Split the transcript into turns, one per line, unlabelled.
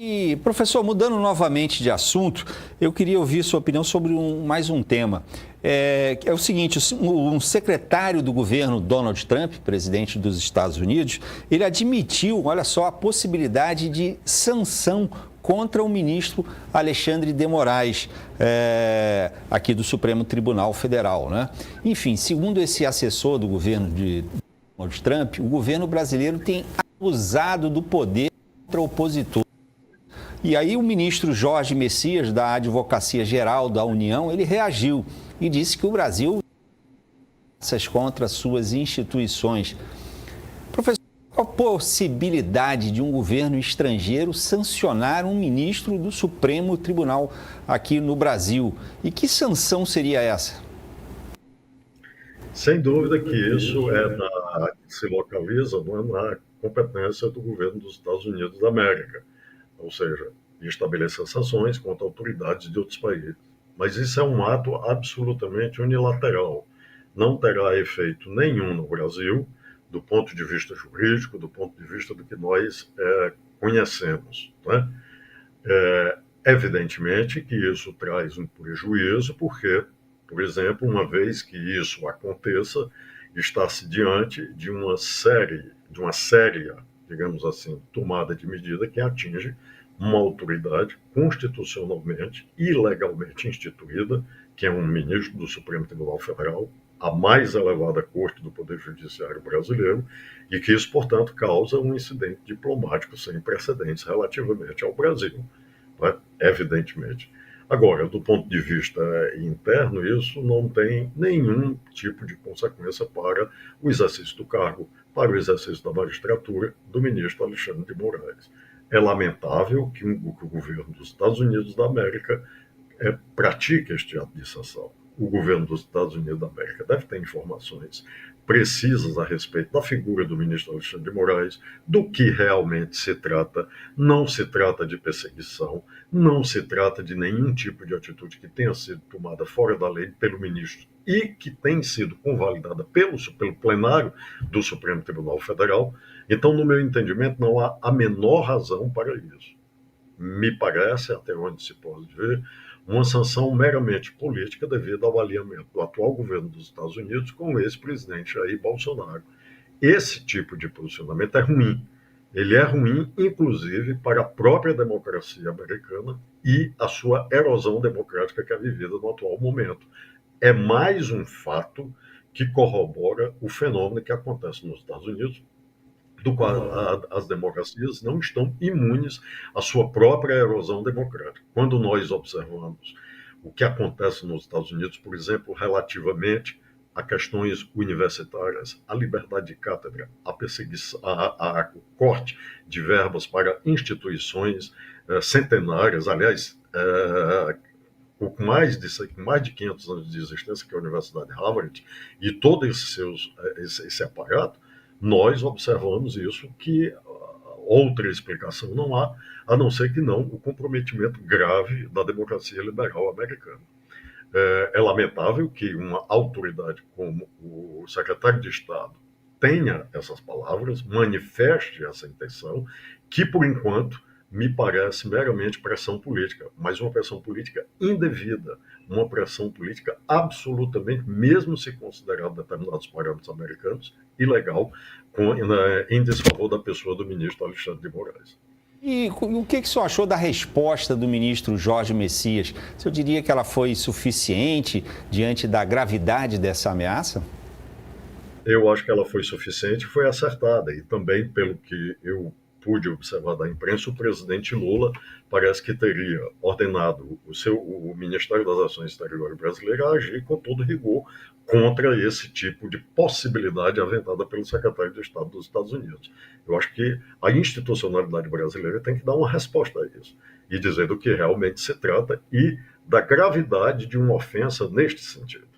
E, professor, mudando novamente de assunto, eu queria ouvir sua opinião sobre mais um tema. É o seguinte, um secretário do governo Donald Trump, presidente dos Estados Unidos, ele admitiu, olha só, a possibilidade de sanção contra o ministro Alexandre de Moraes, aqui do Supremo Tribunal Federal, né? Enfim, segundo esse assessor do governo de Donald Trump, o governo brasileiro tem abusado do poder contra o opositor. E aí o ministro Jorge Messias, da Advocacia Geral da União, ele reagiu e disse que o Brasil essas contra suas instituições. Professor, qual a possibilidade de um governo estrangeiro sancionar um ministro do Supremo Tribunal aqui no Brasil? E que sanção seria essa?
Sem dúvida que isso se localiza na competência do governo dos Estados Unidos da América, ou seja, estabelecer sanções contra autoridades de outros países. Mas isso é um ato absolutamente unilateral. Não terá efeito nenhum no Brasil, do ponto de vista jurídico, do ponto de vista do que nós conhecemos, né? Evidentemente que isso traz um prejuízo, porque, por exemplo, uma vez que isso aconteça, está-se diante de uma séria, digamos assim, tomada de medida que atinge uma autoridade constitucionalmente e legalmente instituída, que é um ministro do Supremo Tribunal Federal, a mais elevada corte do Poder Judiciário brasileiro, e que isso, portanto, causa um incidente diplomático sem precedentes relativamente ao Brasil, né? Evidentemente. Agora, do ponto de vista interno, isso não tem nenhum tipo de consequência para o exercício do cargo, para o exercício da magistratura do ministro Alexandre de Moraes. É lamentável que o governo dos Estados Unidos da América pratique este ato de sanção. O governo dos Estados Unidos da América deve ter informações precisas a respeito da figura do ministro Alexandre de Moraes, do que realmente se trata. Não se trata de perseguição, não se trata de nenhum tipo de atitude que tenha sido tomada fora da lei pelo ministro e que tem sido convalidada pelo plenário do Supremo Tribunal Federal. Então, no meu entendimento, não há a menor razão para isso. Me parece, até onde se pode ver, uma sanção meramente política devido ao alinhamento do atual governo dos Estados Unidos com o ex-presidente Jair Bolsonaro. Esse tipo de posicionamento é ruim. Ele é ruim, inclusive, para a própria democracia americana e a sua erosão democrática que é vivida no atual momento. É mais um fato que corrobora o fenômeno que acontece nos Estados Unidos, do qual as democracias não estão imunes à sua própria erosão democrática. Quando nós observamos o que acontece nos Estados Unidos, por exemplo, relativamente a questões universitárias, a liberdade de cátedra, a perseguição, o corte de verbas para instituições centenárias, aliás, com mais de 500 anos de existência, que é a Universidade de Harvard, e todo esse aparato, nós observamos isso, que outra explicação não há, a não ser que não o comprometimento grave da democracia liberal americana. É lamentável que uma autoridade como o secretário de Estado tenha essas palavras, manifeste essa intenção, que, por enquanto, me parece meramente pressão política, mas uma pressão política indevida, uma pressão política absolutamente, mesmo se considerar determinados parâmetros americanos, ilegal, em desfavor da pessoa do ministro Alexandre de Moraes.
E o que o senhor achou da resposta do ministro Jorge Messias? O senhor diria que ela foi suficiente diante da gravidade dessa ameaça?
Eu acho que ela foi suficiente e foi acertada. E também, pelo que pude observar da imprensa, o presidente Lula parece que teria ordenado o Ministério das Ações Exteriores brasileiro a agir com todo rigor contra esse tipo de possibilidade aventada pelo secretário de Estado dos Estados Unidos. Eu acho que a institucionalidade brasileira tem que dar uma resposta a isso e dizer do que realmente se trata e da gravidade de uma ofensa neste sentido.